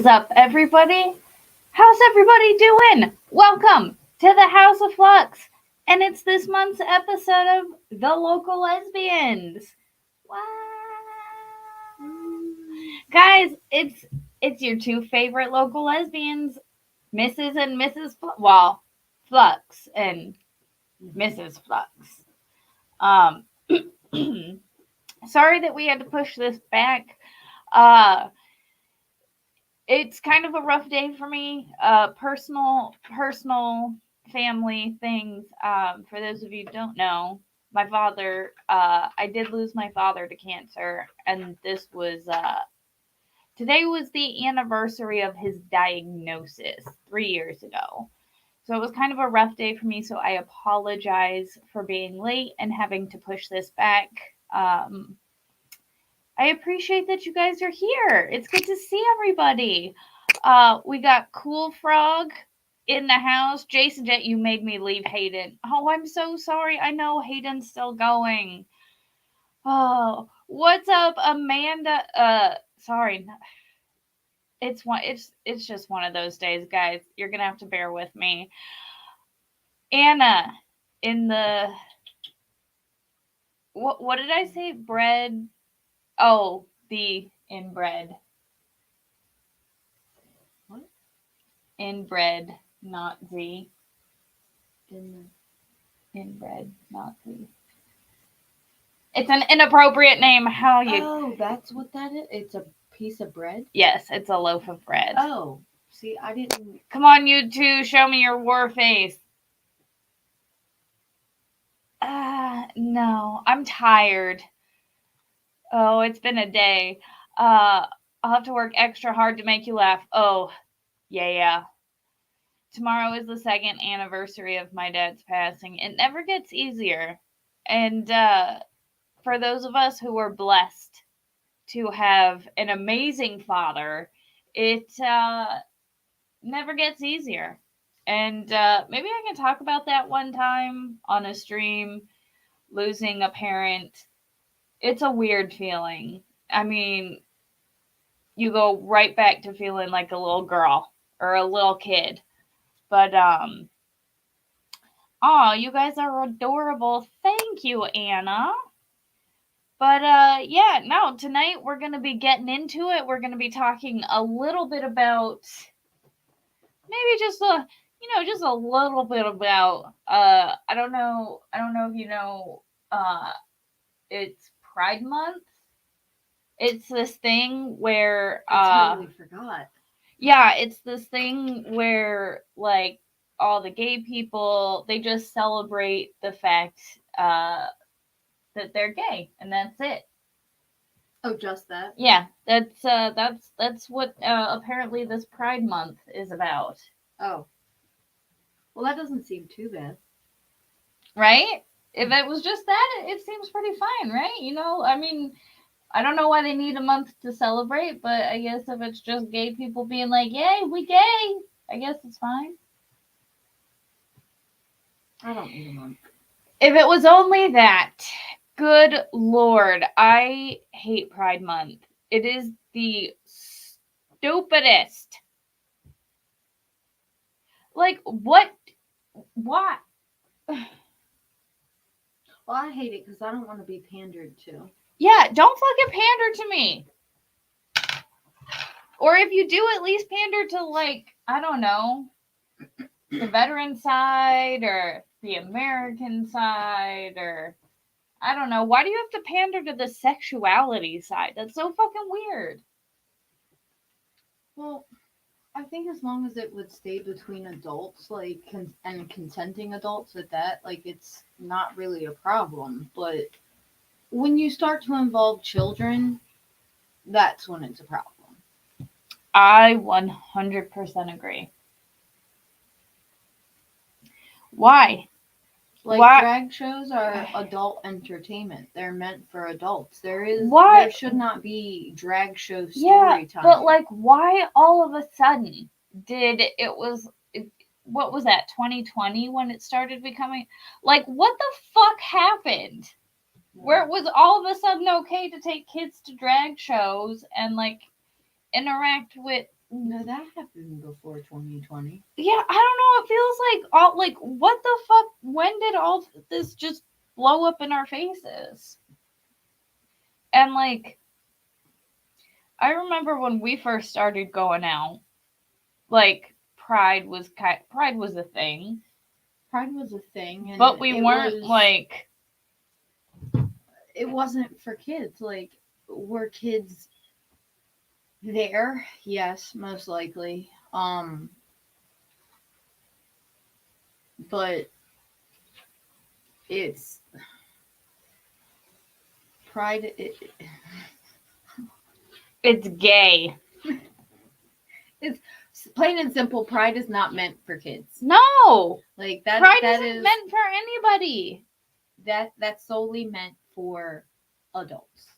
is up, everybody? How's everybody doing? Welcome to the House of Flux, and it's this month's episode of The Local Lesbians. Wow. Guys, it's your two favorite local lesbians, Mrs. and Mrs. Flux and Mrs. Flux. Sorry that we had to push this back. It's kind of a rough day for me. Personal family things. For those of you who don't know, my father, I did lose my father to cancer, and this was, today was the anniversary of his diagnosis 3 years ago. So it was kind of a rough day for me, so I apologize for being late and having to push this back. I appreciate that you guys are here. It's good to see everybody. We got Cool Frog in the house. Jason Jet, you made me leave Hayden. Oh, I'm so sorry. I know Hayden's still going. Oh, what's up, Amanda? Sorry. It's just one of those days, guys. You're gonna have to bear with me. Anna in the what did I say? Bread. Oh, the inbred. What? Inbred, not Z. Inbred, not Z. It's an inappropriate name. How you? Oh, that's what that is? It's a piece of bread? Yes, it's a loaf of bread. Oh, see, I didn't... Come on, you two, show me your war face. No, I'm tired. Oh, it's been a day. I'll have to work extra hard to make you laugh. Oh, yeah. Tomorrow is the second anniversary of my dad's passing. It never gets easier. And for those of us who were blessed to have an amazing father, it never gets easier. And maybe I can talk about that one time on a stream, losing a parent. It's a weird feeling. I mean, you go right back to feeling like a little girl or a little kid. But, you guys are adorable. Thank you, Anna. But, tonight we're going to be getting into it. We're going to be talking a little bit about, maybe just a little bit about, I don't know if you know, it's Pride Month. It's this thing where, I totally forgot. Yeah, it's this thing where, like, all the gay people, they just celebrate the fact that they're gay, and that's it. Oh, just that? Yeah, that's what apparently this Pride Month is about. Oh. Well, that doesn't seem too bad. Right? If it was just that, it seems pretty fine, right? You know, I mean, I don't know why they need a month to celebrate, but I guess if it's just gay people being like, yay, we gay, I guess it's fine. I don't need a month. If it was only that, good Lord, I hate Pride Month. It is the stupidest. Like, what? Why? Well, I hate it because I don't want to be pandered to. Yeah, don't fucking pander to me. Or if you do, at least pander to, like, I don't know, the veteran side or the American side, or I don't know. Why do you have to pander to the sexuality side? That's so fucking weird. Well, I think as long as it would stay between adults, like, and consenting adults at that, like, it's not really a problem. But when you start to involve children, that's when it's a problem. I 100% agree. Why? Like, drag shows are adult entertainment. They're meant for adults. There should not be drag show story time. But, like, why all of a sudden what was that, 2020 when it started becoming, like, what the fuck happened? Where it was all of a sudden okay to take kids to drag shows and, like, interact with No, that happened before 2020. Yeah, I don't know. It feels like all like what the fuck? When did all this just blow up in our faces? And like, I remember when we first started going out, like pride was a thing, Pride was a thing, and but we weren't like. It wasn't for kids. Like, were kids there? Yes, most likely. But it's pride. It's gay. It's plain and simple. Pride is not meant for kids. No, Like that. pride that isn't is meant for anybody. that's solely meant for adults.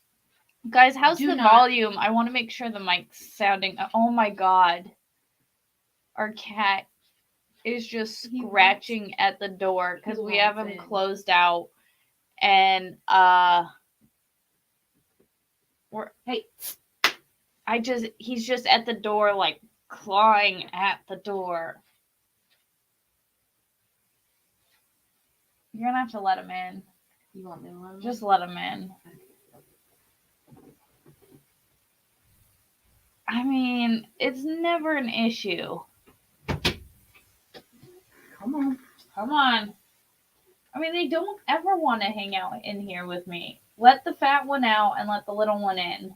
Guys, how's Do the not- volume? I want to make sure the mic's sounding. Oh my god, our cat is just He scratching at the door because we have him in. closed out, and Hey, he's just at the door, like clawing at the door. You're gonna have to let him in. you want me to let him? Just let him in. I mean, it's never an issue. Come on. Come on. I mean, they don't ever want to hang out in here with me. Let the fat one out and let the little one in.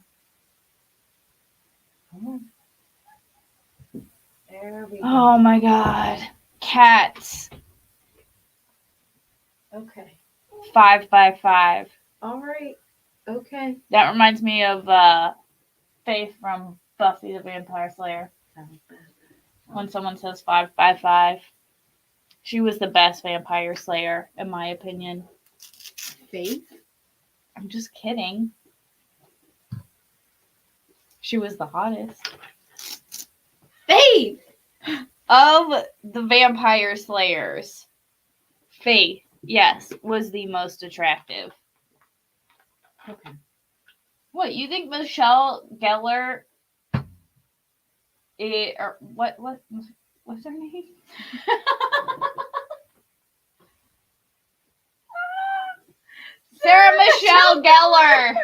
Come on. There we go. Oh my god. Cats. Okay. 5x5. All right. Okay. That reminds me of Faith from Buffy the Vampire Slayer. When someone says 5x5. She was the best vampire slayer, in my opinion. Faith? I'm just kidding. She was the hottest. Faith! Of the vampire slayers, Faith, yes, was the most attractive. Okay. What, you think Michelle Gellar or what's her name? Sarah Michelle Gellar.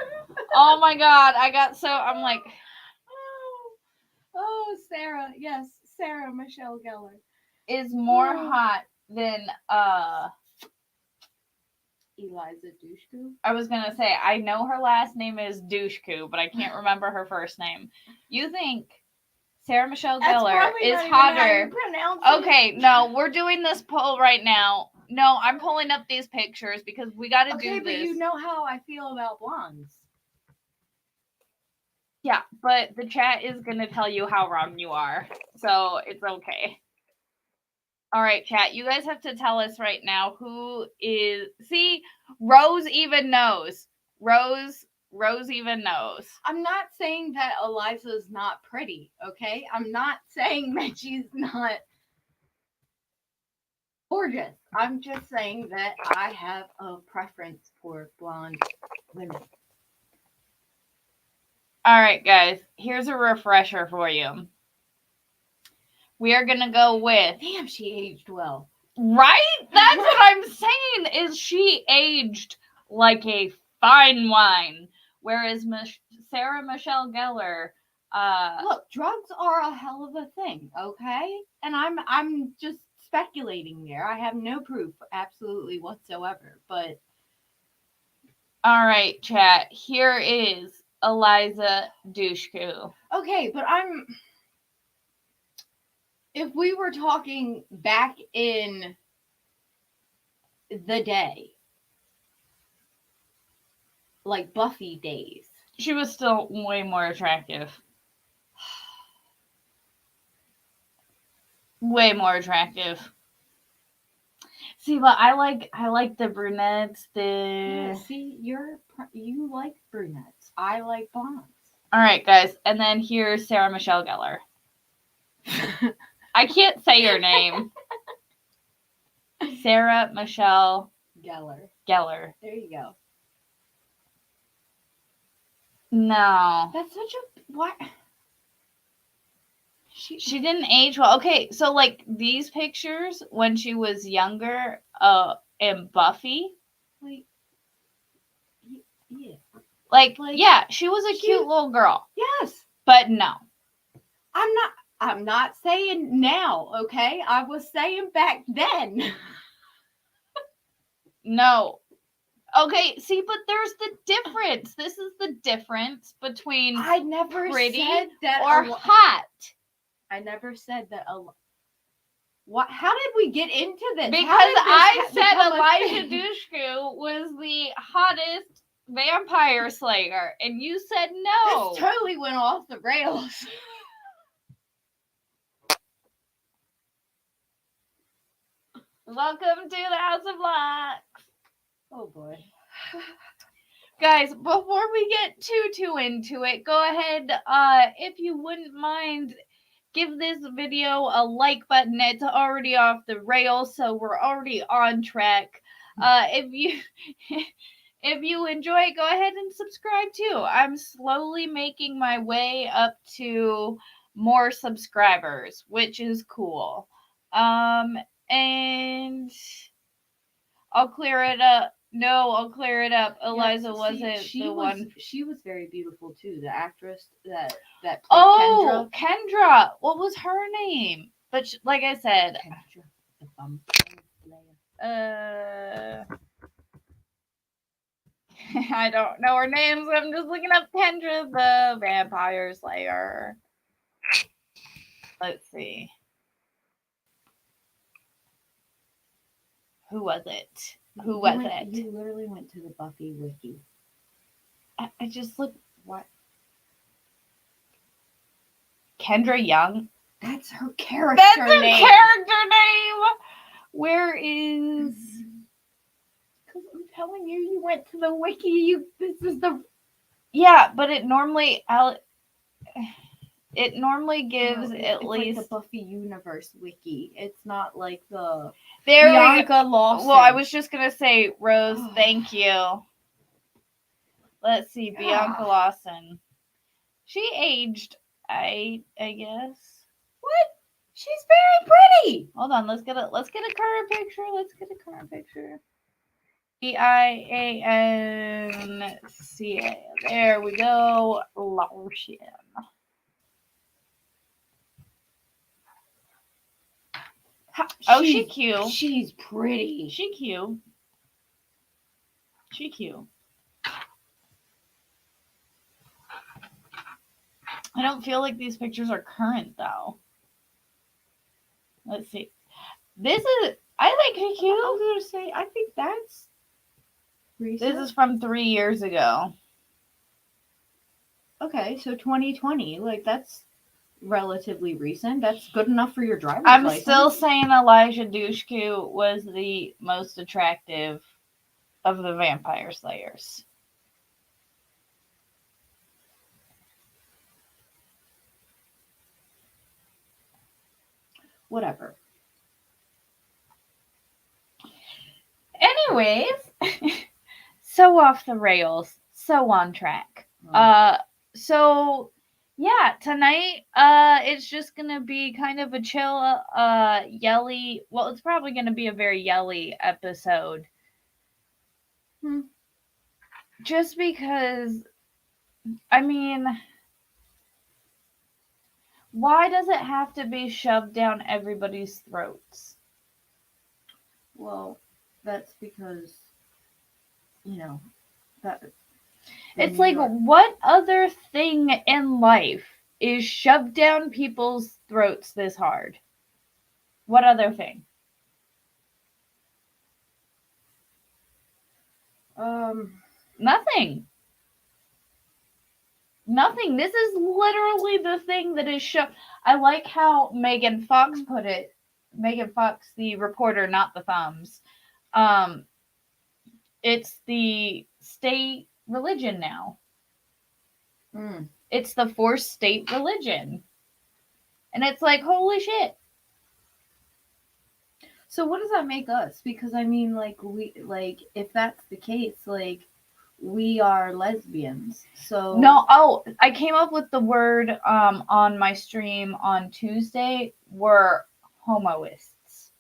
Oh my god, I'm like, oh, Sarah. Yes, Sarah Michelle Gellar. Is more hot than Eliza Dushku. I was gonna say, I know her last name is Dushku, but I can't remember her first name. You think Sarah Michelle Gellar is hotter? Okay, no, we're doing this poll right now. No, I'm pulling up these pictures because we got to do this. Okay, but you know how I feel about blondes. Yeah, but the chat is gonna tell you how wrong you are, so it's okay. All right, chat. You guys have to tell us right now who is. See, Rose even knows. Rose even knows. I'm not saying that Eliza's not pretty, okay? I'm not saying that she's not gorgeous. I'm just saying that I have a preference for blonde women. All right, guys. Here's a refresher for you. We are gonna go with. Damn, she aged well. Right? That's what I'm saying. Is she aged like a fine wine, whereas Sarah Michelle Gellar. Look, drugs are a hell of a thing, okay? And I'm just speculating there. I have no proof, absolutely whatsoever. But all right, chat. Here is Eliza Dushku. Okay, but if we were talking back in the day, like Buffy days, she was still way more attractive. Way more attractive. See, but I like the brunettes. Yeah, see, you like brunettes. I like blondes. All right, guys, and then here's Sarah Michelle Gellar. I can't say your name. Sarah Michelle Gellar. There you go. No. That's such a what? She didn't age well. Okay, so like these pictures when she was younger, and Buffy, like, yeah. like yeah, she was a cute little girl. Yes. But no. I'm not saying now, okay? I was saying back then. No. Okay, see, but there's the difference. This is the difference between I never pretty said that or hot. I never said that what? How did we get into this? Because I said Elijah Dushku was the hottest vampire slayer, and you said no. This totally went off the rails. Welcome to the House of Lux. Oh boy. Guys, before we get too into it, go ahead, if you wouldn't mind, give this video a like button. It's already off the rails, so we're already on track. If you enjoy it, go ahead and subscribe too. I'm slowly making my way up to more subscribers, which is cool. And I'll clear it up. No, I'll clear it up. Eliza wasn't the one. She was very beautiful too. The actress that played Kendra. What was her name? But like I said, Kendra, the I don't know her names. I'm just looking up Kendra, the Vampire Slayer. Let's see. Who was it? Who was it? You literally went to the Buffy wiki. I just looked. What? Kendra Young? That's her character name. That's her character name. Where is? Because I'm telling you, you went to the wiki. This is the. Yeah, but it normally gives at least like the Buffy universe wiki. It's not like the Bianca Lawson. Well, I was just gonna say, Rose, thank you. Let's see, Bianca Lawson. She aged, I guess. What? She's very pretty. Hold on, let's get a current picture. Bianca. There we go. Lawson. She cute. She's pretty. She cute. I don't feel like these pictures are current though. Let's see. I think she cute. I was gonna say, I think that's recent. This is from 3 years ago. Okay, so 2020. Like that's relatively recent. That's good enough for your driver's license. I'm still saying Elijah Dushku was the most attractive of the vampire slayers. Whatever. Anyways, so off the rails, so on track. So yeah, tonight it's just gonna be kind of a chill, yelly. Well, it's probably gonna be a very yelly episode. Just because, I mean, why does it have to be shoved down everybody's throats? Well, that's because, that. It's like, what other thing in life is shoved down people's throats this hard? What other thing? Nothing. This is literally the thing that is shoved. I like how Megan Fox put it. Megan Fox, the reporter, not the thumbs. It's the state religion now. It's the forced state religion. And it's like, holy shit. So what does that make us? Because I mean, if that's the case, we are lesbians. So No, oh, I came up with the word on my stream on Tuesday. We're homoists.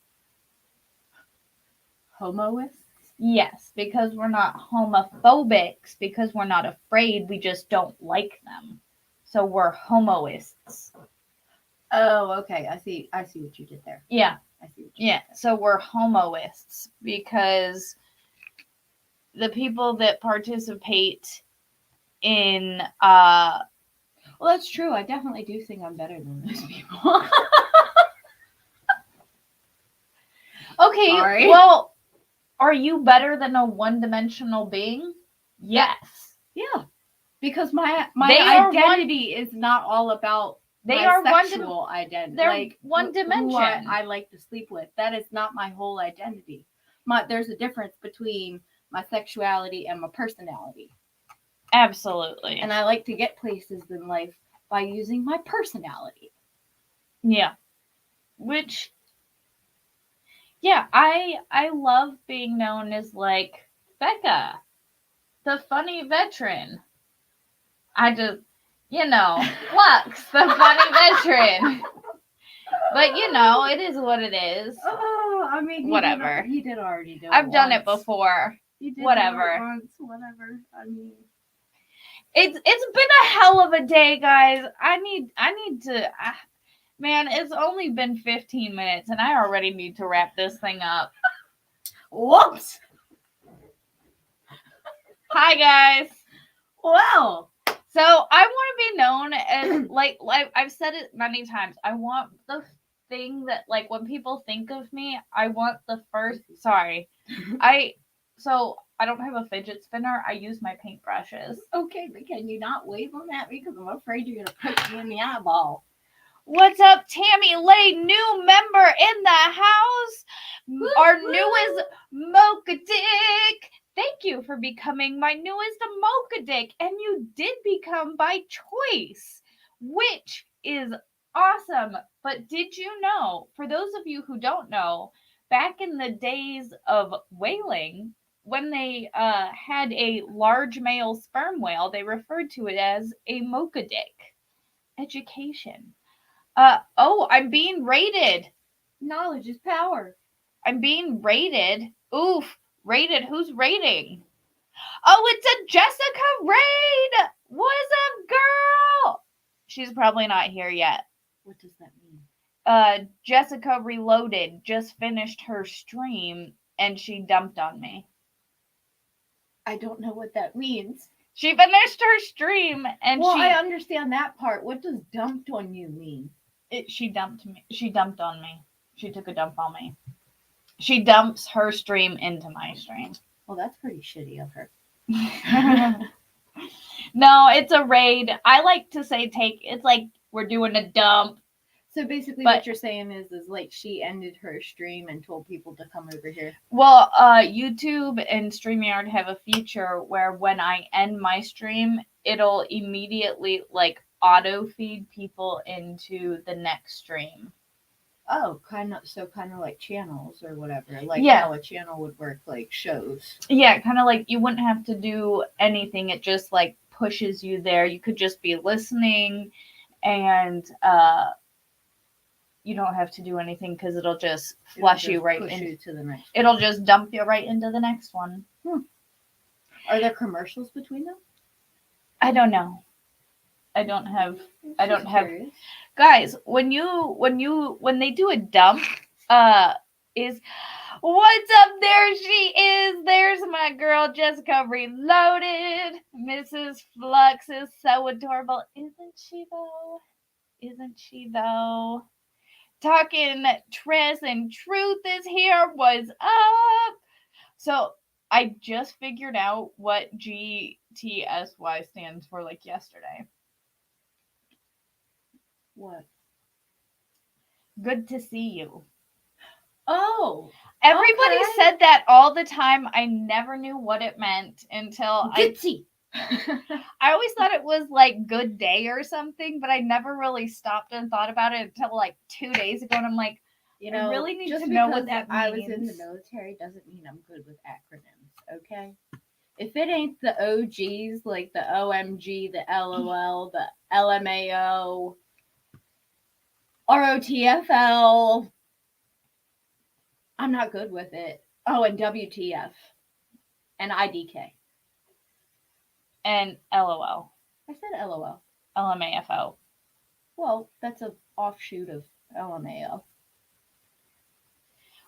homoists. Yes, because we're not homophobics, because we're not afraid, we just don't like them. So we're homoists. Oh, okay. I see. I see what you did there. Yeah. I see what you Yeah, so we're homoists because the people that participate in Well, that's true. I definitely do think I'm better than those people. okay, Sorry. well, are you better than a one-dimensional being? Yes. Yeah, because my They are identity is not all about They my are sexual identity. they're Like one who dimension. I like to sleep with. That is not my whole identity. There's a difference between my sexuality and my personality. Absolutely. And I like to get places in life by using my personality. Yeah. Which yeah, I love being known as like Becca, the funny veteran. I just Lux, the funny veteran. But it is what it is. Oh, I mean, Whatever. He did already do it. I've done it once. before. He did Whatever. do it once. Whatever. I mean, it's been a hell of a day, guys. I need to. Man, it's only been 15 minutes, and I already need to wrap this thing up. whoops. Hi, guys. Well. So I want to be known as like I've said it many times. I want the thing that like when people think of me, I want the first. Sorry, I don't have a fidget spinner. I use my paintbrushes. Okay, but can you not wave them at me because I'm afraid you're gonna poke me in the eyeball. What's up, Tammy Lay? New member in the house. Our newest Mocha Dick. Thank you for becoming my newest Mocha Dick. And you did become by choice, which is awesome. But did you know, for those of you who don't know, back in the days of whaling, when they had a large male sperm whale, they referred to it as a Mocha Dick. Education. I'm being rated. Knowledge is power. I'm being rated. Oof, rated. Who's rating? Oh, it's a Jessica Raid. What's up, girl? She's probably not here yet. What does that mean? Jessica Reloaded just finished her stream and she dumped on me. I don't know what that means. She finished her stream and I understand that part. What does dumped on you mean? She dumped me. She dumped on me. She took a dump on me. She dumps her stream into my stream. Well, that's pretty shitty of her. No, it's a raid. I like to say it's like we're doing a dump. So basically what you're saying is like she ended her stream and told people to come over here. Well, YouTube and StreamYard have a feature where when I end my stream, it'll immediately like auto feed people into the next stream. Oh, kind of like channels or whatever. Like how a channel would work, like shows. Yeah, kind of like you wouldn't have to do anything. It just like pushes you there. You could just be listening and you don't have to do anything because it'll just flush you right into the next. It'll just dump you right into the next one. Are there commercials between them? I don't know. I don't have. Curious. Guys, when they do a dump, is what's up there? She is. There's my girl Jessica Reloaded. Mrs. Flux is so adorable, isn't she though? Isn't she though? Talking Tress and Truth is here. What's up? So I just figured out what GTSY stands for like yesterday. What? Good to see you. Oh. Everybody said that all the time. I never knew what it meant until I always thought it was like good day or something, but I never really stopped and thought about it until like 2 days ago. And I'm like, I really need to know what that means. I was in the military doesn't mean I'm good with acronyms, okay? If it ain't the OGs, like the OMG, the LOL, the LMAO, ROTFL, I'm not good with it. Oh, and WTF and IDK. And LOL. I said LOL. LMAFO. Well, that's an offshoot of LMAO.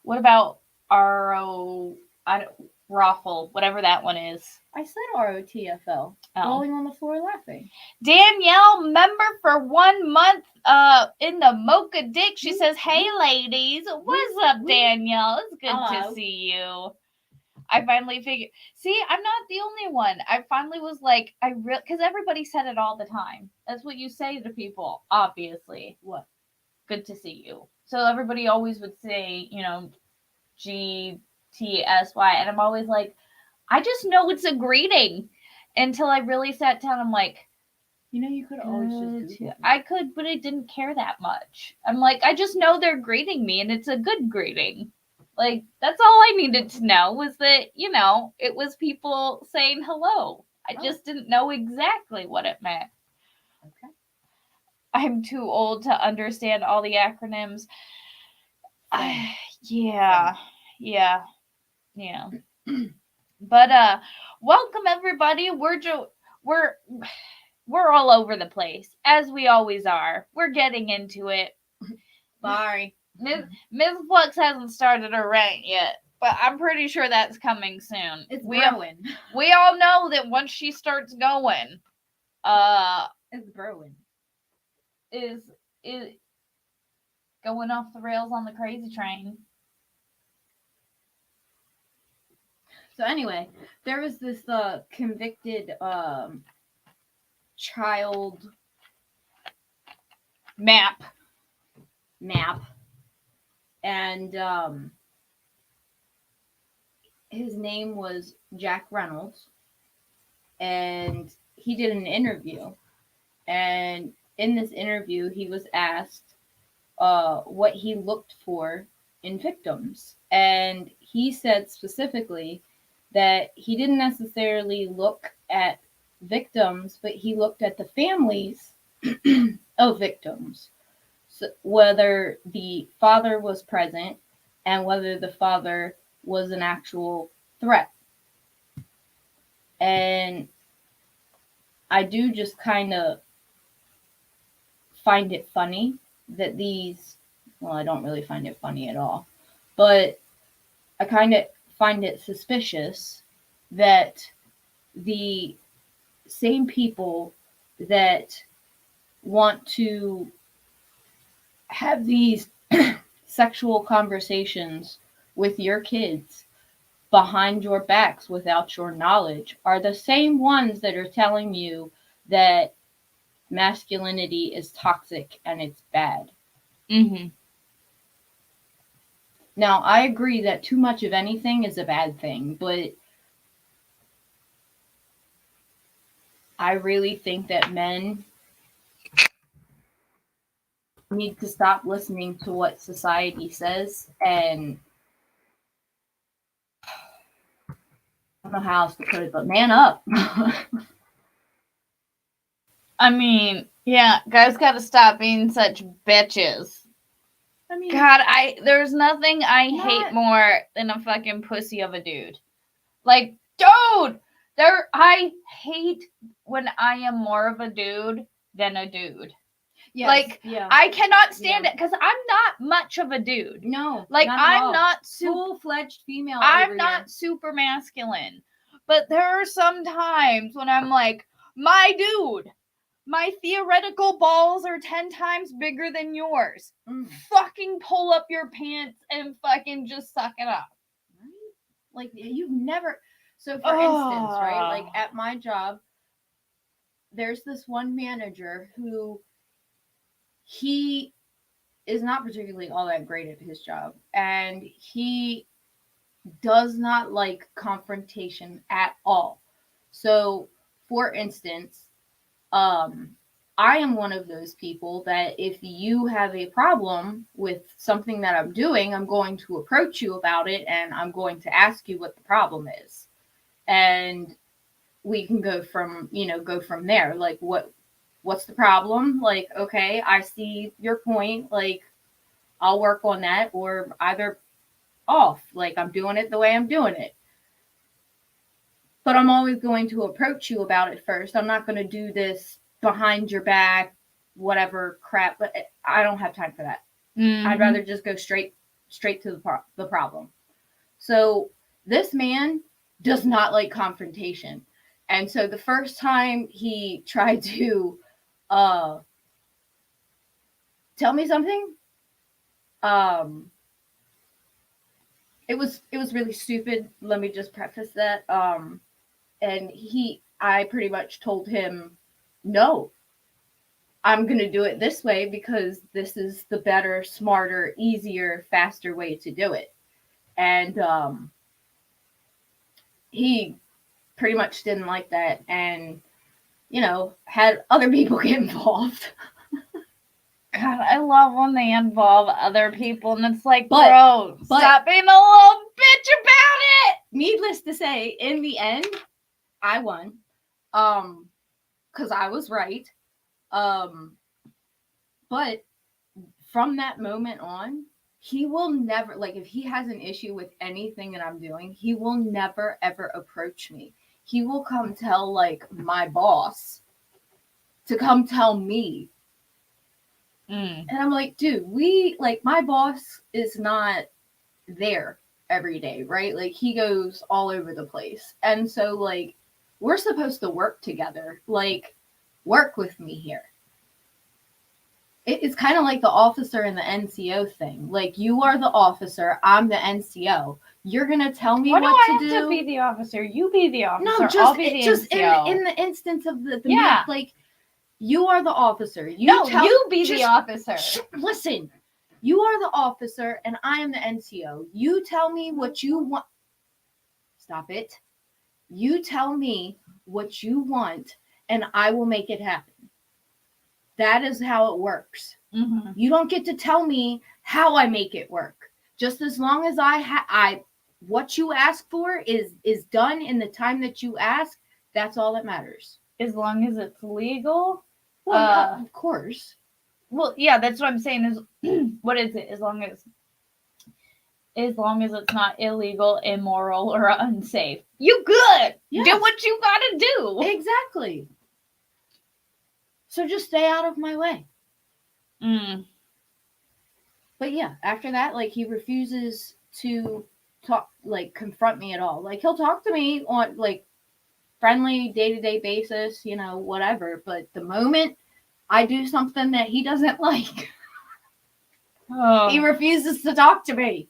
What about RO? Raffle, whatever that one is. I said ROTFL. Rolling on the floor laughing. Danielle, member for 1 month in the Mocha Dick. She says, hey ladies. What's up, Danielle? It's good to see you. I finally figured. See, I'm not the only one. I finally was like, because everybody said it all the time. That's what you say to people, obviously. What? Good to see you. So everybody always would say, GTSY, and I'm always like, I just know it's a greeting. Until I really sat down, I'm like, you could always just Google. I could, but I didn't care that much. I'm like, I just know they're greeting me, and it's a good greeting. Like, that's all I needed to know was that, it was people saying hello. I just didn't know exactly what it meant. Okay. I'm too old to understand all the acronyms. Yeah. But welcome everybody. We're all over the place, as we always are. We're getting into it. Sorry. Ms. Flux hasn't started her rant yet, but I'm pretty sure that's coming soon. It's growing. We all know that once she starts going, it's growing. Is going off the rails on the crazy train. So anyway, there was this convicted child map, and his name was Jack Reynolds, and he did an interview, and in this interview he was asked what he looked for in victims, and he said specifically that he didn't necessarily look at victims, but he looked at the families of victims. So whether the father was present and whether the father was an actual threat. And I do just kind of find it funny that I don't really find it funny at all, but I kind of find it suspicious that the same people that want to have these sexual conversations with your kids behind your backs without your knowledge are the same ones that are telling you that masculinity is toxic and it's bad. Mm-hmm. Now, I agree that too much of anything is a bad thing, but I really think that men need to stop listening to what society says, and I don't know how else to put it, but man up. I mean, yeah, guys gotta stop being such bitches. I mean, God, there's nothing I hate more than a fucking pussy of a dude. Like, dude! I hate when I am more of a dude than a dude. Yes, like, yeah. I cannot stand it because I'm not much of a dude. No, like I'm not full-fledged female. I'm not super masculine, but there are some times when I'm like, my dude, my theoretical balls are 10 times bigger than yours. Fucking pull up your pants and fucking just suck it up. Right? Like, you've never. So, for instance, right? Like, at my job, there's this one manager who he is not particularly all that great at his job, and he does not like confrontation at all. So, for instance, I am one of those people that if you have a problem with something that I'm doing, I'm going to approach you about it and I'm going to ask you what the problem is. and we can go from there. Like, what's the problem? Like, okay, I see your point. Like, I'll work on that, or either off. Like, I'm doing it the way I'm doing it. But I'm always going to approach you about it first. I'm not going to do this behind your back, whatever crap. But I don't have time for that. Mm-hmm. I'd rather just go straight to the problem. So this man does not like confrontation. And so the first time he tried to tell me something, it was really stupid. Let me just preface that. And I pretty much told him, no, I'm going to do it this way because this is the better, smarter, easier, faster way to do it. And he pretty much didn't like that, and had other people get involved. God, I love when they involve other people, and it's like, bro, stop being a little bitch about it. Needless to say, in the end, I won, because I was right. But from that moment on, he will never, like, if he has an issue with anything that I'm doing, he will never ever approach me. He will come tell, like, my boss to come tell me. And I'm like, dude, my boss is not there every day, right? Like, he goes all over the place. And so, like, we're supposed to work together. Like, work with me here. It's kind of like the officer and the NCO thing. Like, you are the officer, I'm the NCO. You're going to tell me what to do. Why do I have to be the officer? You be the officer. I'll be the NCO. In the instance of the map, like, you are the officer. You be the officer. Listen, you are the officer and I am the NCO. You tell me what you want. Stop it. You tell me what you want and I will make it happen. That is how it works. Mm-hmm. You don't get to tell me how I make it work. Just as long as what you ask for is done in the time that you ask, that's all that matters. As long as it's legal. Well, yeah, of course. Well, yeah, that's what I'm saying is, what is it? As long as it's not illegal, immoral, or unsafe. You good. Yes. Do what you gotta do. Exactly. So just stay out of my way. But yeah, after that, like, he refuses to talk, like, confront me at all. Like, he'll talk to me on, like, friendly day-to-day basis, whatever. But the moment I do something that he doesn't like, he refuses to talk to me.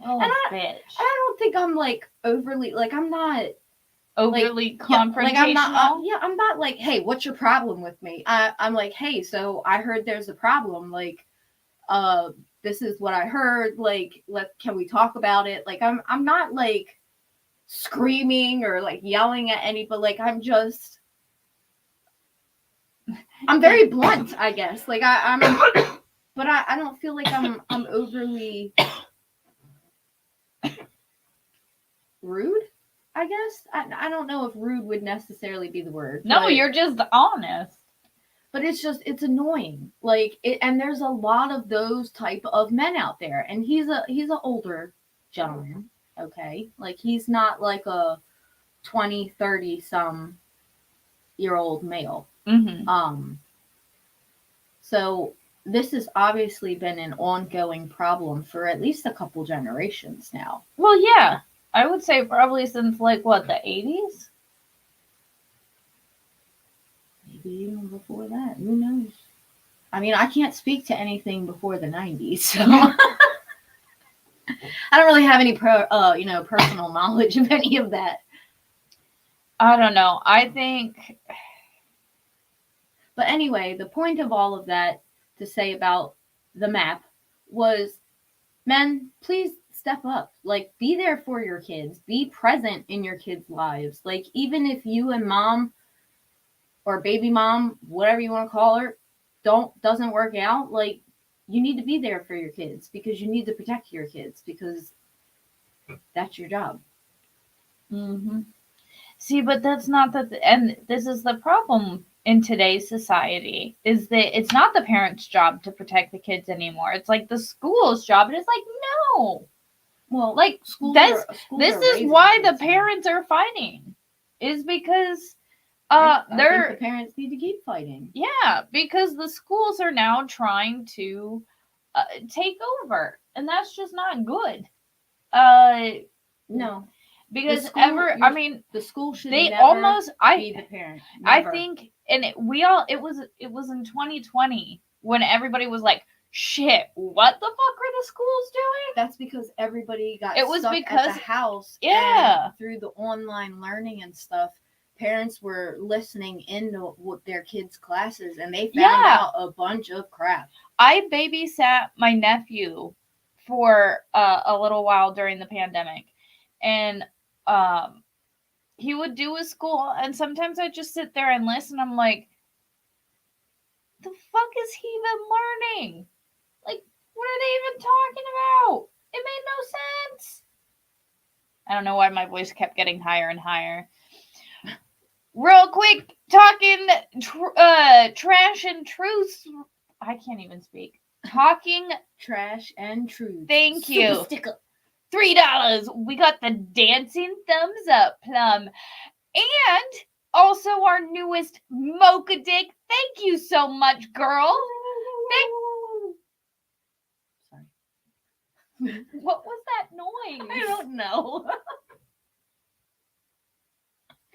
Oh, and bitch. I don't think I'm, like, overly, like, I'm not overly confrontational. Yeah, like, I'm not like, hey, what's your problem with me? I'm like, hey, so I heard there's a problem. Like, this is what I heard. Like, can we talk about it? Like, I'm not like screaming or like yelling at anybody. Like, I'm very blunt, I guess. Like, but I don't feel like I'm overly rude. I guess I don't know if rude would necessarily be the word. No, you're just honest. But it's annoying. Like, and there's a lot of those type of men out there, and he's an older gentleman. Okay, like, he's not like a 20, 30 some year old male. Mm-hmm. So this has obviously been an ongoing problem for at least a couple generations now. Well, yeah. I would say probably since, like, what, the 80s? Maybe even before that. Who knows? I mean, I can't speak to anything before the 90s, so I don't really have any personal knowledge of any of that. I don't know. I think... But anyway, the point of all of that to say about the map was, men, please step up. Like, be there for your kids. Be present in your kids' lives. Like, even if you and mom or baby mom, whatever you want to call her, doesn't work out, like, you need to be there for your kids because you need to protect your kids because that's your job. Mm-hmm. See, but that's not and this is the problem in today's society is that it's not the parents' job to protect the kids anymore. It's like the school's job, and it's like no, Well, like schools this schools this are is raising why the kids now. parents are fighting, is because I think they're the parents need to keep fighting. yeah, because the schools are now trying to take over, and that's just not good. Uh, No, because school- I mean, the school should they never almost be the parent. I Never. think, and it was in 2020 when everybody was like, "Shit, what the fuck are the schools doing?" That's because everybody got It was stuck because at the house. yeah. And through the online learning and stuff, parents were listening into what their kids' classes, and they found Yeah. out a bunch of crap. I babysat my nephew for a little while during the pandemic, and he would do his school, and sometimes I just sit there and listen. I'm like, the fuck is he even learning? Like, what are they even talking about? It made no sense. I don't know why my voice kept getting higher and higher. Real quick, talking trash and truth. I can't even speak. Talking Trash and truth. Thank Super you. sticker. $3. We got the dancing thumbs up plum. And also our newest mocha dick. Thank you so much, girl. Sorry. What was that noise? I don't know.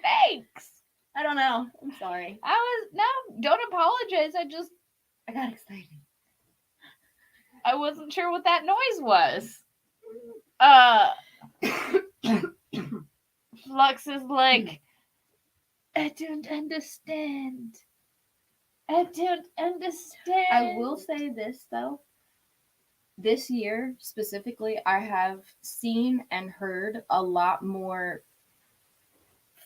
Thanks. I don't know. I'm sorry. No, don't apologize. I got excited. I wasn't sure what that noise was. Flux is like, I don't understand. I don't understand. I will say this though. This year specifically, I have seen and heard a lot more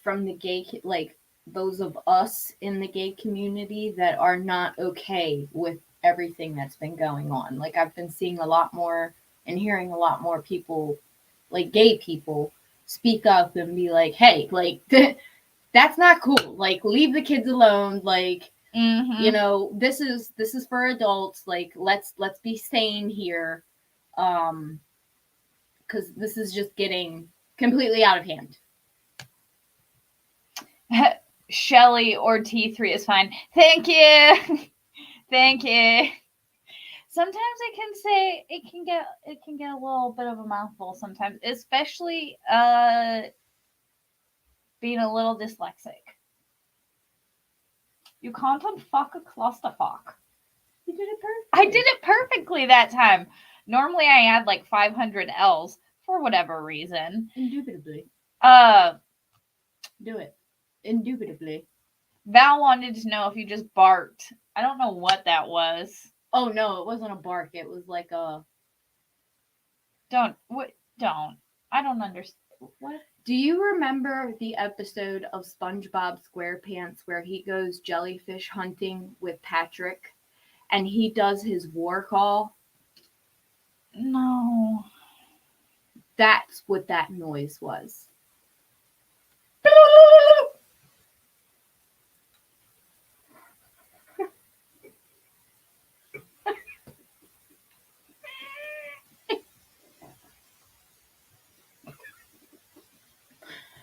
from the gay, like those of us in the gay community that are not okay with everything that's been going on. Like I've been seeing a lot more and hearing a lot more people, like gay people, speak up and be like, "Hey, like that's not cool. Like leave the kids alone. Like you know, this is for adults. Like let's be sane here, because this is just getting completely out of hand." Shelly or T3 is fine. Thank you. Thank you. Sometimes it can get a little bit of a mouthful sometimes, especially being a little dyslexic. You can't unfuck a clusterfuck. You did it perfectly. I did it perfectly that time. Normally I add like 500 L's for whatever reason. Indubitably. Do it. Indubitably. Val wanted to know if you just barked. I don't know what that was. Oh no, it wasn't a bark. It was like a. Don't. I don't understand. What? Do you remember the episode of SpongeBob SquarePants where he goes jellyfish hunting with Patrick, and he does his war call? No. That's what that noise was.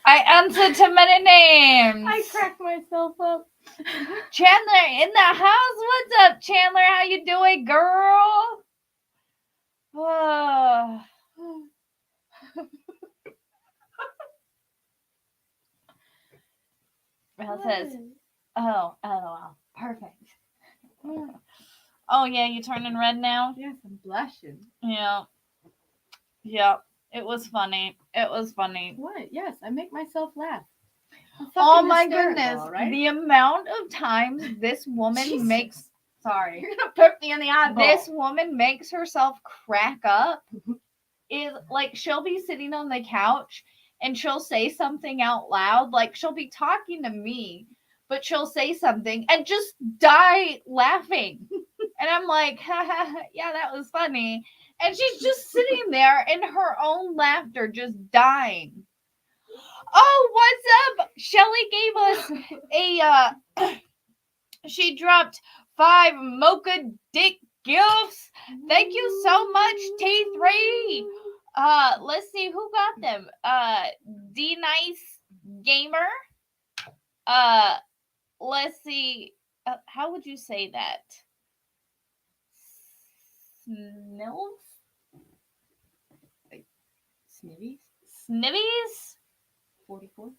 I answer to many names. I cracked myself up. Chandler in the house. What's up, Chandler? How you doing, girl? Val says, "Oh, LOL, perfect." Oh yeah, you turning red now? Yes, I'm blushing. Yeah. It was funny. What? Yes, I make myself laugh. Oh my goodness! Right? The amount of times this woman makes. Sorry. You're gonna poke me in the eyeball. This woman makes herself crack up. Is like she'll be sitting on the couch and she'll say something out loud. Like she'll be talking to me, but she'll say something and just die laughing. And I'm like, yeah, that was funny. And she's just sitting there in her own laughter, just dying. Oh, what's up? Shelly gave us she dropped 5 mocha dick gifts. Thank you so much, T3. Let's see who got them. D Nice Gamer. Let's see. How would you say that? Snills? Snivvies? Snivvies? 44?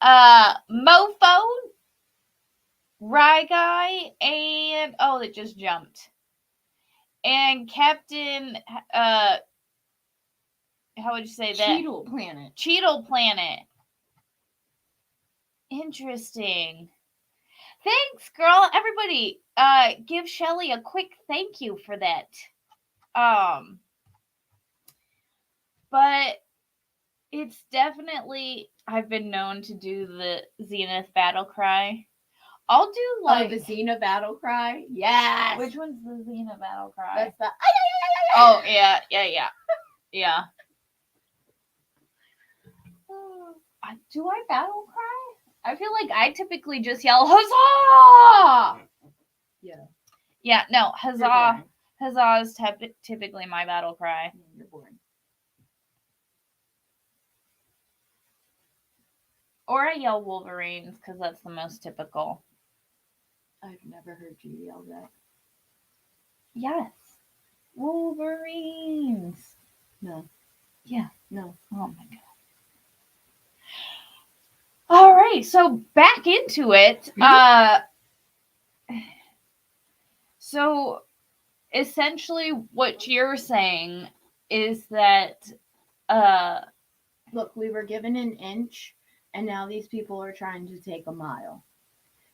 Mofo, Rye Guy, and oh, it just jumped. And Captain, how would you say that? Cheetle Planet. Cheetle Planet. Interesting. Thanks, girl. Everybody, give Shelly a quick thank you for that. But it's definitely, I've been known to do the Zenith battle cry. I'll do like the Xena battle cry. Yes. Which one's the Xena battle cry? That's the. Oh yeah. Do I battle cry? I feel like I typically just yell huzzah. Yeah. Yeah. No, huzzah. Huzzah is typically my battle cry. You're boring. Or I yell Wolverines because that's the most typical. I've never heard you yell that. Yes. Wolverines. No. Yeah. No. Oh my god. All right, so back into it. So essentially what you're saying is that look, we were given an inch and now these people are trying to take a mile.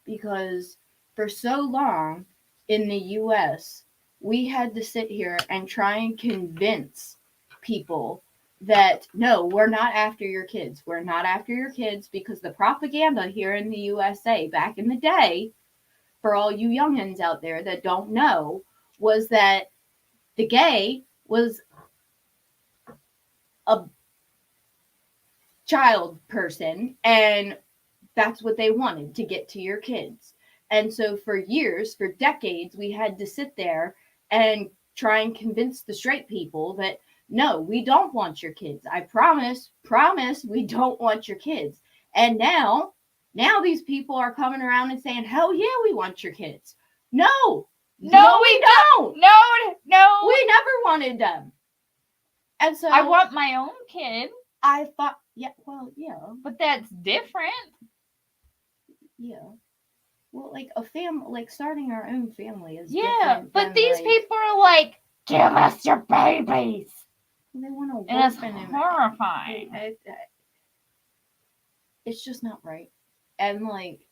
Because for so long in the US, we had to sit here and try and convince people that no, we're not after your kids. We're not after your kids because the propaganda here in the USA back in the day, for all you youngins out there that don't know, was that the gay was a child person and that's what they wanted to get to your kids. And so for years, for decades, we had to sit there and try and convince the straight people that no, we don't want your kids. I promise, we don't want your kids. And now these people are coming around and saying, hell yeah, we want your kids. No, we don't. No. We never wanted them. And so I want my own kid. I thought, yeah. But that's different. Yeah. Well, like a like starting our own family is different. But these people are like, give us your babies. They want to work, and it's horrifying. It's just not right. And like,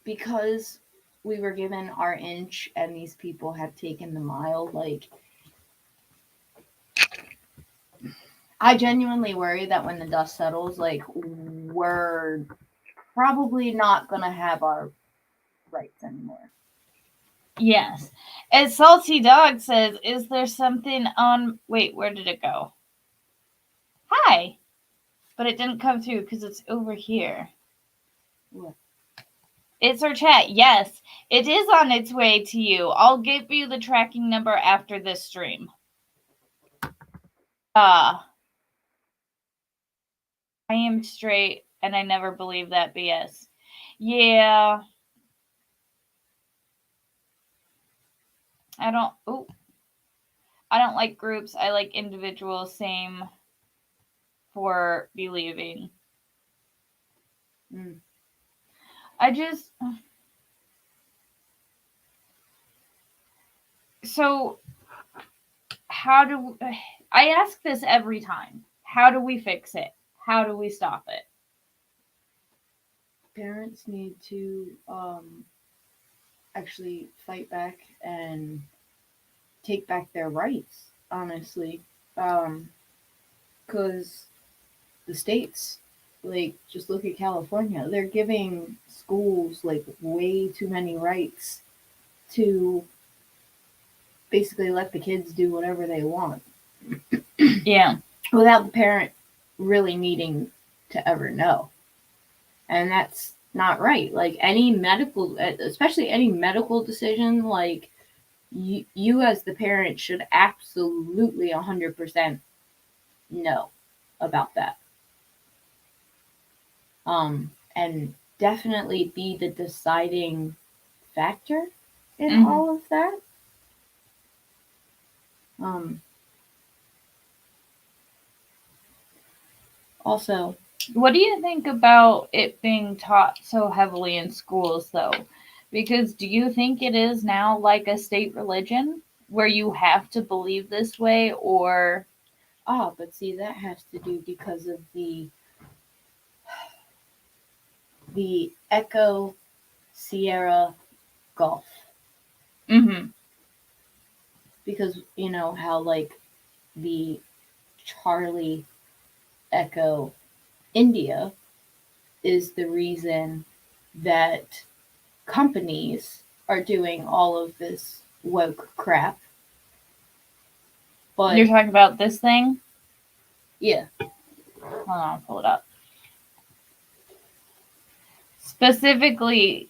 because we were given our inch and these people have taken the mile, like, I genuinely worry that when the dust settles, like, we're probably not going to have our rights anymore. Yes. And Salty Dog says, is there something on... Wait, where did it go? Hi. But it didn't come through because it's over here. What? It's our chat. Yes, it is on its way to you. I'll give you the tracking number after this stream. I am straight and I never believe that BS. Yeah. I don't like groups. I like individuals. Same for believing. So how do I ask this every time? How do we fix it? How do we stop it? Parents need to actually fight back and take back their rights, honestly. Because the states, like, just look at California, they're giving schools, like, way too many rights to basically let the kids do whatever they want. Yeah. Without the parent, really needing to ever know. And that's not right. Like any medical, especially any medical decision, like you as the parent should absolutely 100% know about that. And definitely be the deciding factor in all of that. Um, also, what do you think about it being taught so heavily in schools, though? Because do you think it is now like a state religion where you have to believe this way, or? but see, that has to do because of the Echo Sierra Gulf. Mm-hmm. Because you know how like the Charlie Echo India is the reason that companies are doing all of this woke crap. But You're talking about this thing? yeah. Hold on, I'll pull it up. Specifically,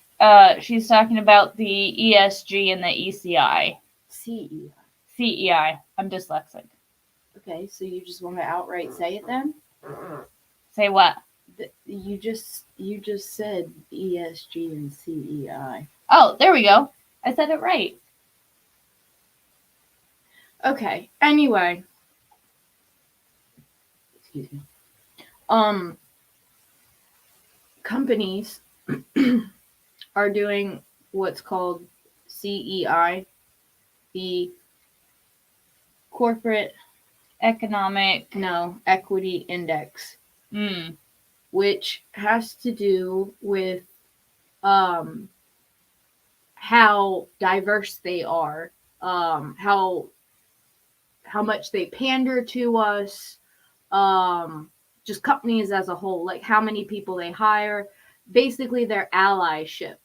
she's talking about the ESG and the ECI. CEI. CEI. I'm dyslexic. Okay, so you just want to outright say it then? Say what? You just said ESG and CEI. Oh, there we go. I said it right. Okay. Anyway, excuse me. Companies are doing what's called CEI, the Corporate Equity Index, which has to do with how diverse they are, how much they pander to us, just companies as a whole, like how many people they hire, basically their allyship,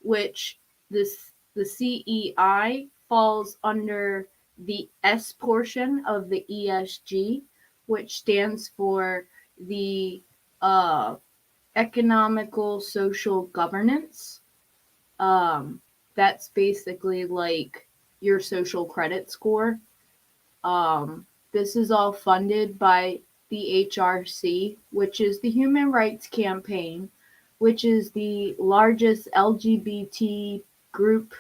which the CEI falls under the S portion of the ESG, which stands for the economical social governance. That's basically like your social credit score. This is all funded by the HRC, which is the Human Rights Campaign, which is the largest LGBT group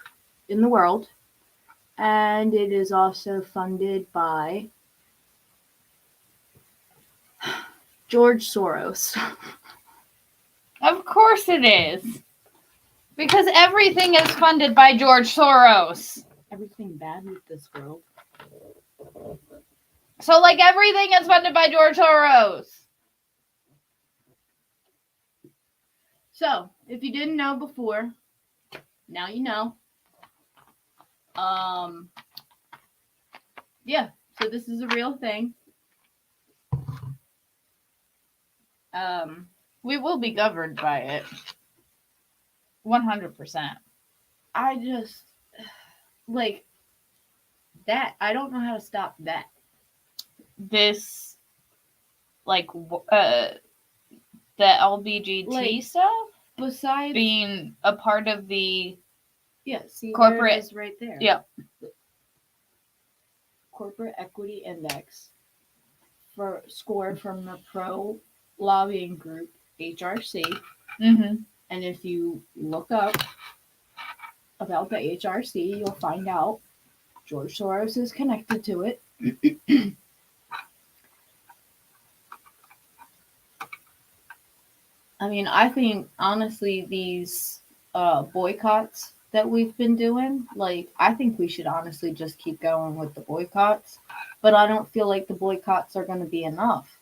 in the world. And it is also funded by George Soros. Of course it is. Because everything is funded by George Soros. Everything bad with this world. So, like, everything is funded by George Soros. So, if you didn't know before, now you know. Yeah, so this is a real thing. We will be governed by it. 100%. I just, like, that, I don't know how to stop that. This, like, the LBGT stuff? Besides being a part of the corporate, there it is right there. Yeah. Corporate Equity Index for score from the pro lobbying group HRC. Mm-hmm. And if you look up about the HRC, you'll find out George Soros is connected to it. I mean, I think honestly these boycotts that we've been doing, like, I think we should honestly just keep going with the boycotts. But I don't feel like the boycotts are going to be enough.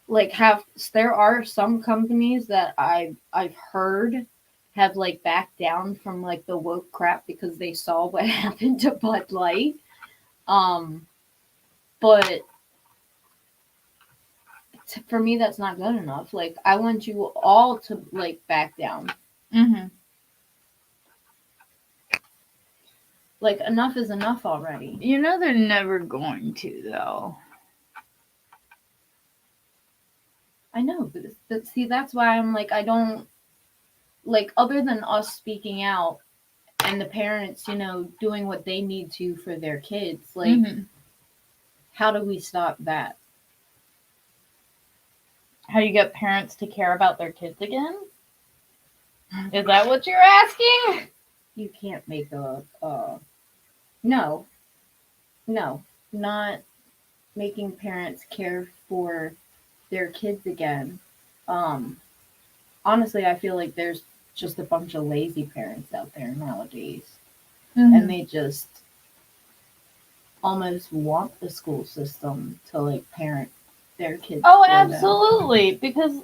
Like, there are some companies that I've heard have like backed down from like the woke crap because they saw what happened to Bud Light. But for me, that's not good enough. Like, I want you all to like back down. Mm-hmm. Like, enough is enough already. You know they're never going to, though. I know, but see, that's why I'm like, I don't, like, other than us speaking out and the parents, doing what they need to for their kids, like, how do we stop that? How do you get parents to care about their kids again? Is that what you're asking? You can't make no, not making parents care for their kids again. Um, Honestly, I feel like there's just a bunch of lazy parents out there nowadays, and they just almost want the school system to like parent their kids. Oh, absolutely, because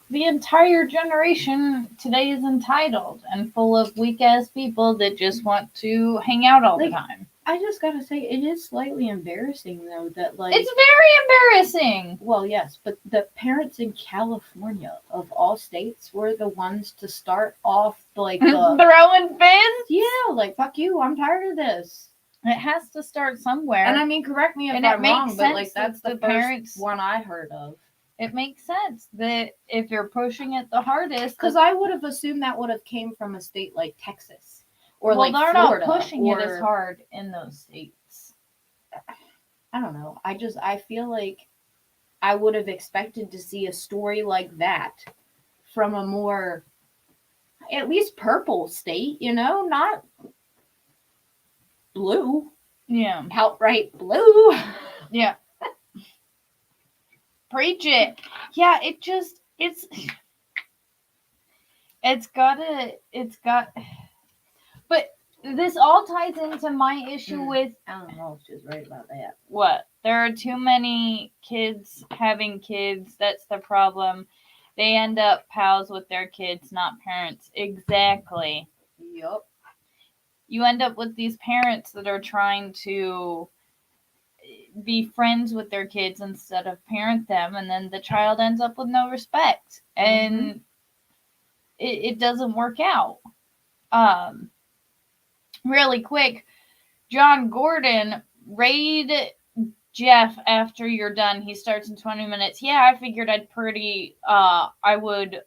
the entire generation today is entitled and full of weak ass people that just want to hang out all the time. I just gotta say, it is slightly embarrassing though that like it's very embarrassing. Well, yes, but the parents in California of all states were the ones to start off like the throwing fists. Yeah, like fuck you, I'm tired of this. It has to start somewhere. And I mean, correct me if I'm wrong, but like that's the first one I heard of. It makes sense that if you're pushing it the hardest, because I would have assumed that would have came from a state like Texas or well, like they're Florida, not pushing it as hard in those states. I don't know. I feel like I would have expected to see a story like that from a more at least purple state, not blue. Yeah. Outright blue. Yeah. Preach it. Yeah, but this all ties into my issue with, I don't know if she's right about that. What? There are too many kids having kids. That's the problem. They end up pals with their kids, not parents. Exactly. Yup. You end up with these parents that are trying to be friends with their kids instead of parent them, and then the child ends up with no respect, and it doesn't work out. Really quick, John Gordon, raid Jeff after you're done. He starts in 20 minutes. Yeah, I figured I would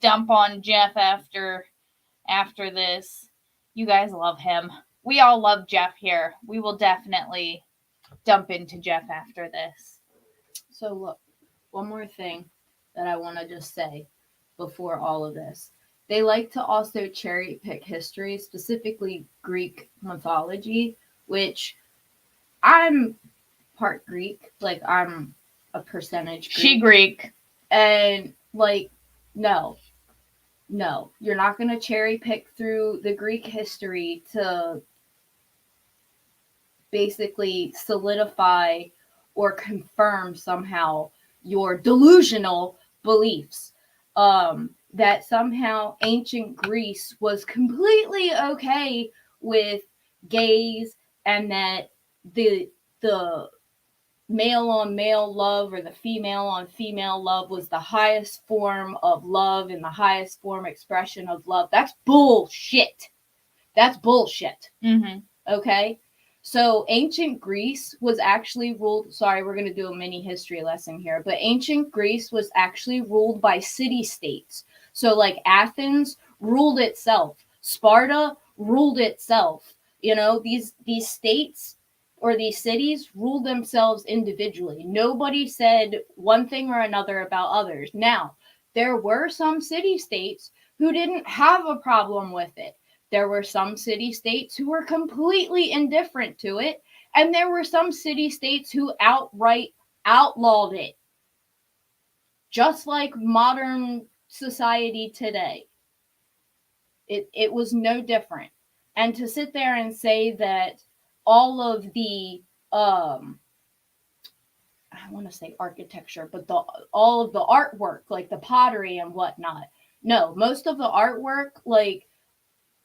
dump on Jeff after this. You guys love him. We all love Jeff here. We will definitely dump into Jeff after this. So look, one more thing that I want to just say before all of this. They like to also cherry pick history, specifically Greek mythology, which I'm part Greek. Like, I'm a percentage Greek. She Greek. And, like, no, you're not going to cherry pick through the Greek history to basically solidify or confirm somehow your delusional beliefs. That somehow ancient Greece was completely okay with gays, and that the male on male love or the female on female love was the highest form of love and the highest form expression of love. That's bullshit. Okay? So ancient Greece was actually ruled, sorry, we're going to do a mini history lesson here, but ancient Greece was actually ruled by city-states. So like Athens ruled itself. Sparta ruled itself. These states or these cities ruled themselves individually. Nobody said one thing or another about others. Now, there were some city-states who didn't have a problem with it. There were some city-states who were completely indifferent to it, and there were some city-states who outright outlawed it. Just like modern society today. It was no different. And to sit there and say that all of the I want to say architecture, but all of the artwork, like the pottery and whatnot. No, most of the artwork, like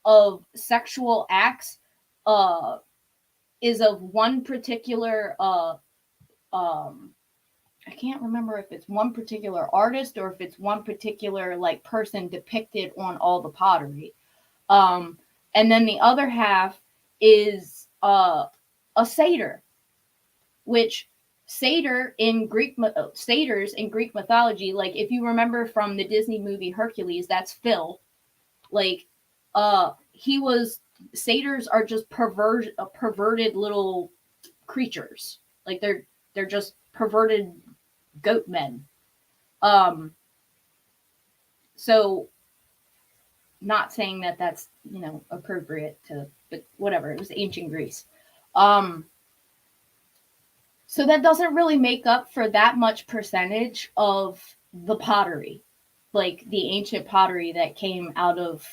of sexual acts, is of one particular I can't remember if it's one particular artist or if it's one particular like person depicted on all the pottery. And then the other half is a satyr, which satyrs in Greek mythology, like if you remember from the Disney movie Hercules, that's Phil. Like, satyrs are just perverted little creatures. Like they're just perverted goat men. So not saying that that's, appropriate to, but whatever. It was ancient Greece. So that doesn't really make up for that much percentage of the pottery, like the ancient pottery that came out of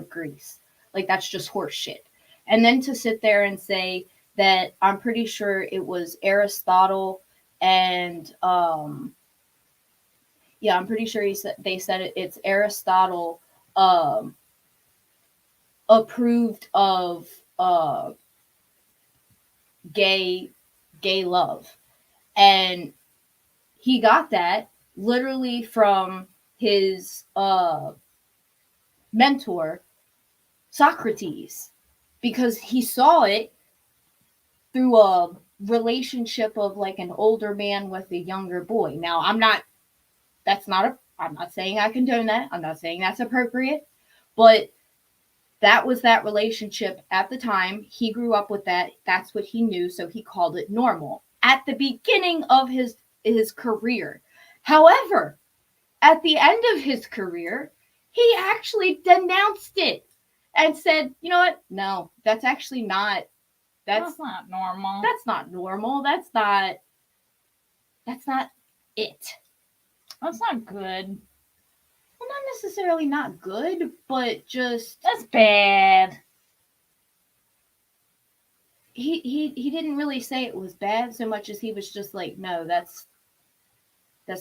Greece. Like that's just horse shit. And then to sit there and say that I'm pretty sure it was Aristotle and yeah, I'm pretty sure they said it's Aristotle approved of gay love. And he got that literally from his mentor, Socrates, because he saw it through a relationship of like an older man with a younger boy. Now, I'm not saying I condone that. I'm not saying that's appropriate, but that was that relationship at the time. He grew up with that. That's what he knew, so he called it normal at the beginning of his career. However, at the end of his career, he actually denounced it and said, "You know what? No, that's actually not that's not normal. That's not normal. That's not it. That's not good." Well, not necessarily not good, but just that's bad. He didn't really say it was bad so much as he was just like, no, that's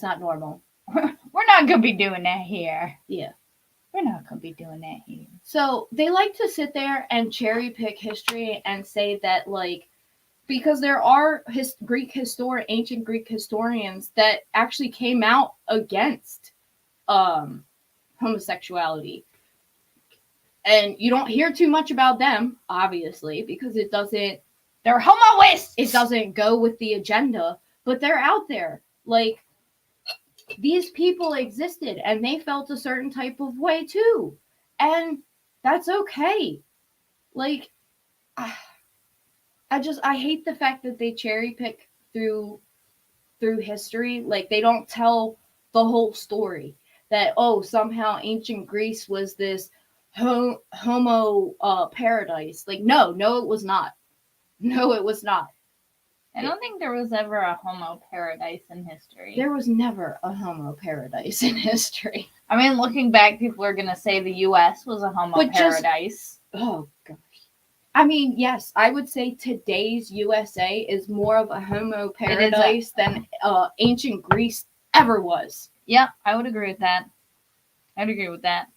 not normal. We're not gonna be doing that here. Yeah. We're not gonna be doing that here. So they like to sit there and cherry pick history and say that, like, because there are ancient Greek historians that actually came out against homosexuality. And you don't hear too much about them, obviously, because they're homoists. It doesn't go with the agenda, but they're out there. Like, these people existed and they felt a certain type of way too. And that's okay. Like, I hate the fact that they cherry pick through history. Like, they don't tell the whole story. That, somehow ancient Greece was this homo paradise. Like, no, it was not. No, it was not. I don't think there was ever a homo paradise in history. There was never a homo paradise in history. I mean, looking back, people are going to say the U.S. was a homo paradise. Oh, gosh. I mean, yes, I would say today's USA is more of a homo paradise than ancient Greece ever was. Yeah, I would agree with that. I'd agree with that.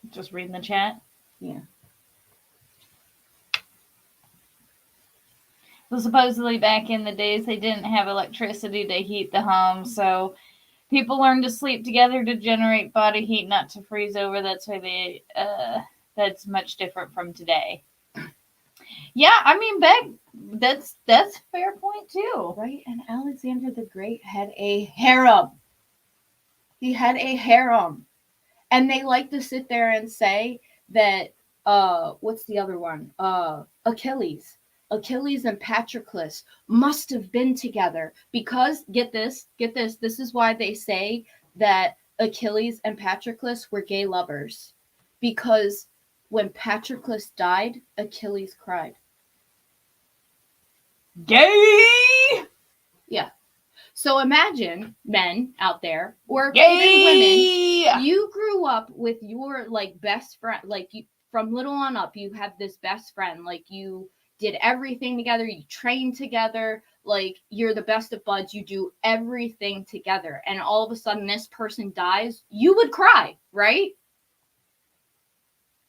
Just reading the chat. Yeah. So supposedly back in the days, they didn't have electricity to heat the home, so people learned to sleep together to generate body heat, not to freeze over. That's why that's much different from today. Yeah, I mean, that's a fair point too. Right? And Alexander the Great had a harem. He had a harem. And they like to sit there and say that, what's the other one? Achilles and Patroclus must have been together because, get this is why they say that Achilles and Patroclus were gay lovers. Because when Patroclus died, Achilles cried. Gay! Yeah. So imagine, men out there, or gay! Even women, you grew up with your, like, best friend, like, you, from little on up, you have this best friend, like, you did everything together, you trained together, like, you're the best of buds, you do everything together, and all of a sudden this person dies, you would cry, right?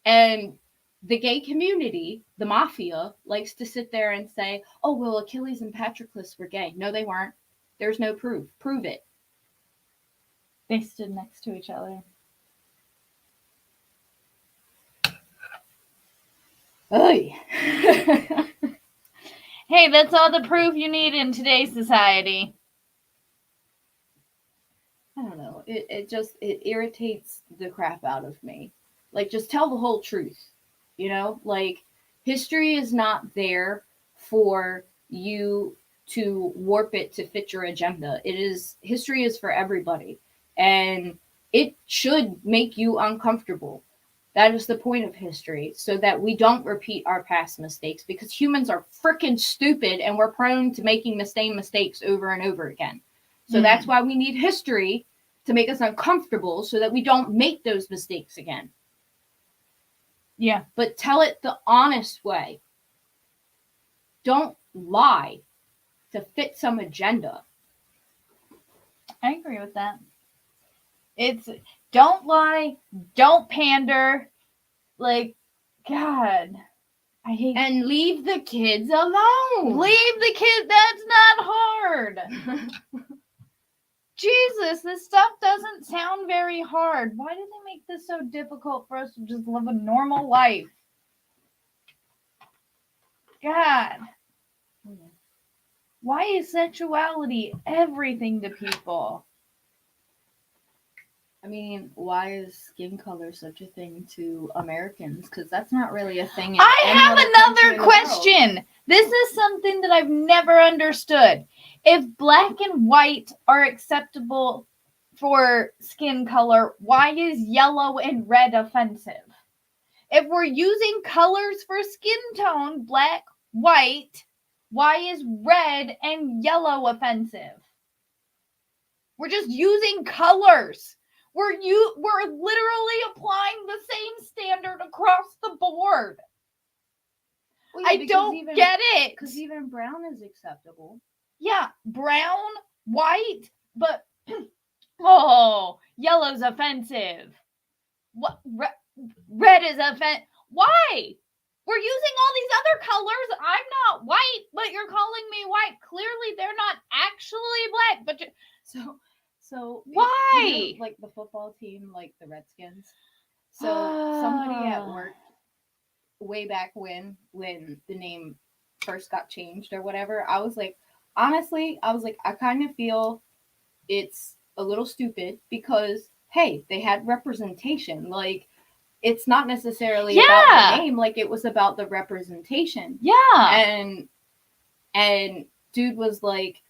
And the gay community, the mafia, likes to sit there and say, oh, well, Achilles and Patroclus were gay. No, they weren't. There's no proof. Prove it. They stood next to each other. Oy. Hey, that's all the proof you need in today's society. I don't know. It irritates the crap out of me. Like, just tell the whole truth. You know, like, history is not there for you to warp it to fit your agenda. History is for everybody, and it should make you uncomfortable. That is the point of history, so that we don't repeat our past mistakes, because humans are freaking stupid and we're prone to making the same mistakes over and over again. So that's why we need history to make us uncomfortable, so that we don't make those mistakes again. Yeah. But tell it the honest way. Don't lie to fit some agenda. I agree with that. It's don't lie, don't pander. Like, God, I hate. And leave the kids alone. Leave the kids. That's not hard. Jesus, this stuff doesn't sound very hard. Why do they make this so difficult for us to just live a normal life? God. Why is sexuality everything to people? I mean, why is skin color such a thing to Americans? Because that's not really a thing. I have another question. This is something that I've never understood. If black and white are acceptable for skin color, why is yellow and red offensive? If we're using colors for skin tone, black, white, why is red and yellow offensive? We're just using colors. We're literally applying the same standard across the board. Well, yeah, I don't get it. Because even brown is acceptable. Yeah, brown, white, but oh, yellow's offensive. What? Red is offensive. Why? We're using all these other colors. I'm not white, but you're calling me white. Clearly, they're not actually black. But so why? You know, like the football team, like the Redskins. So somebody at work, way back when the name first got changed or whatever, I was like, honestly, I kind of feel it's a little stupid, because hey, they had representation. Like, it's not necessarily about the name, like it was about the representation. Yeah. And dude was like,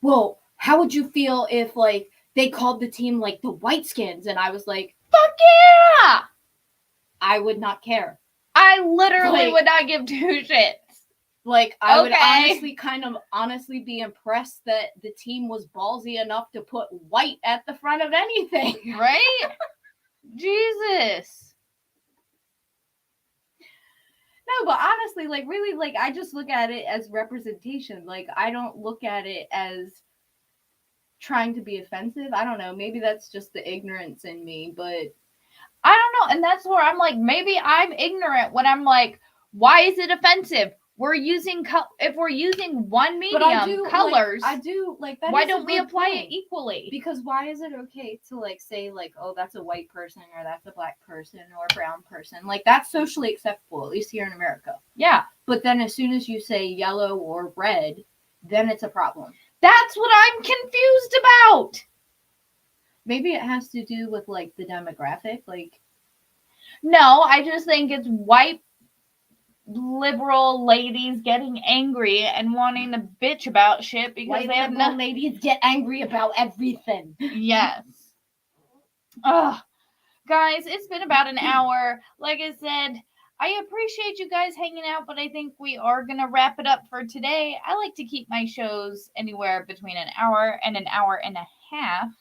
well, how would you feel if like they called the team like the Whiteskins? And I was like, fuck yeah! I would not care. I literally would not give two shits. Like, I would honestly be impressed that the team was ballsy enough to put white at the front of anything. Right? Jesus. No, but honestly, like, really, like, I just look at it as representation. Like, I don't look at it as trying to be offensive. I don't know. Maybe that's just the ignorance in me, but I don't know. And that's where I'm like, maybe I'm ignorant when I'm like, why is it offensive? We're using if we're using one medium, colors. That why don't we apply it equally? Because why is it okay to like say like, oh, that's a white person, or that's a black person, or a brown person? Like, that's socially acceptable, at least here in America. Yeah. But then as soon as you say yellow or red, then it's a problem. That's what I'm confused about. Maybe it has to do with like the demographic. Like, no, I just think it's white liberal ladies getting angry and wanting to bitch about shit because white liberal ladies get angry about everything. Yes. Ugh. Guys, it's been about an hour. Like I said, I appreciate you guys hanging out, but I think we are going to wrap it up for today. I like to keep my shows anywhere between an hour and a half.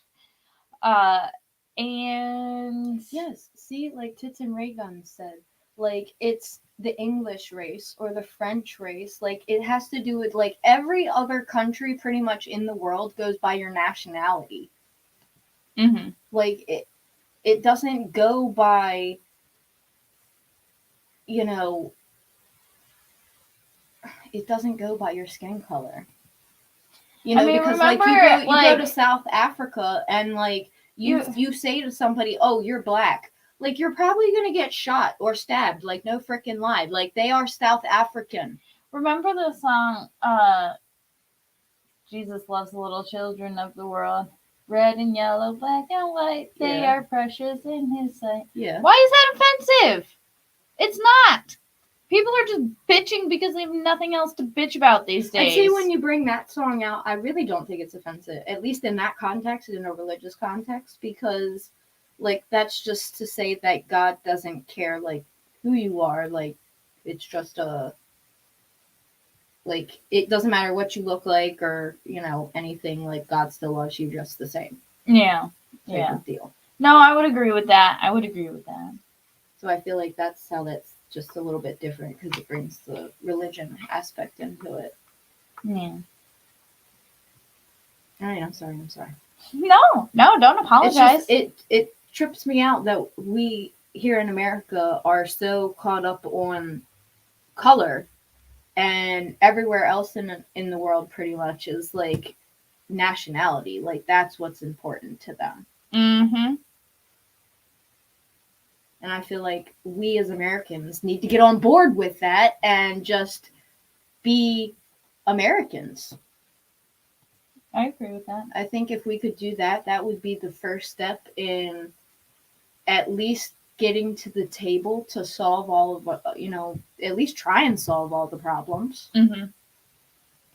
And yes, see, like Tits and Ray Guns said, like, it's the English race or the French race. Like, it has to do with, like, every other country pretty much in the world goes by your nationality. Mm-hmm. Like, it doesn't go by, you know, it doesn't go by your skin color. You know, because remember, like, you go to South Africa and like you say to somebody, oh, you're black. Like, you're probably going to get shot or stabbed, like, no freaking lie. Like, they are South African. Remember the song, Jesus loves the little children of the world. Red and yellow, black and white, they Yeah. are precious in his sight. Yeah. Why is that offensive? It's not. People are just bitching because they have nothing else to bitch about these days. I'd say when you bring that song out, I really don't think it's offensive, at least in that context, in a religious context, because, like, that's just to say that God doesn't care, like, who you are. Like, it's just like, it doesn't matter what you look like or, anything, like, God still loves you just the same Yeah. type of deal. No, I would agree with that. So I feel like that's how that's just a little bit different, because it brings the religion aspect into it. Yeah. All right, I'm sorry. No, don't apologize. It trips me out that we here in America are so caught up on color, and everywhere else in the world pretty much is like nationality. Like, that's what's important to them. Mm-hmm. And I feel like we as Americans need to get on board with that and just be Americans. I agree with that. I think if we could do that, that would be the first step in at least getting to the table to solve all of, at least try and solve all the problems. Mm-hmm.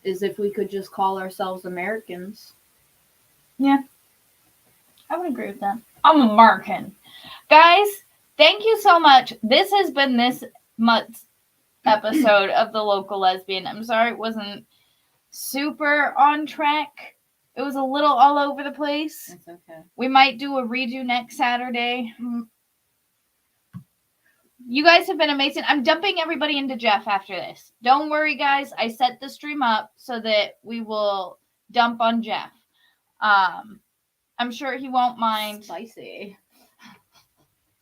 Is if we could just call ourselves Americans. Yeah. I would agree with that. I'm American. Guys, thank you so much. This has been this month's episode of The Local Lesbian. I'm sorry it wasn't super on track. It was a little all over the place. It's okay. We might do a redo next Saturday. You guys have been amazing. I'm dumping everybody into Jeff after this. Don't worry, guys. I set the stream up so that we will dump on Jeff. I'm sure he won't mind. Spicy.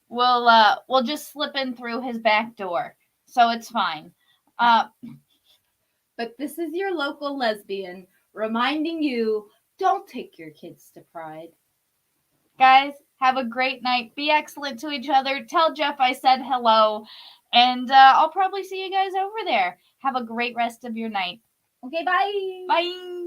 We'll just slip in through his back door, so it's fine. But this is your local lesbian reminding you, don't take your kids to Pride. Guys, have a great night. Be excellent to each other. Tell Jeff I said hello, and I'll probably see you guys over there. Have a great rest of your night. Okay, bye. Bye.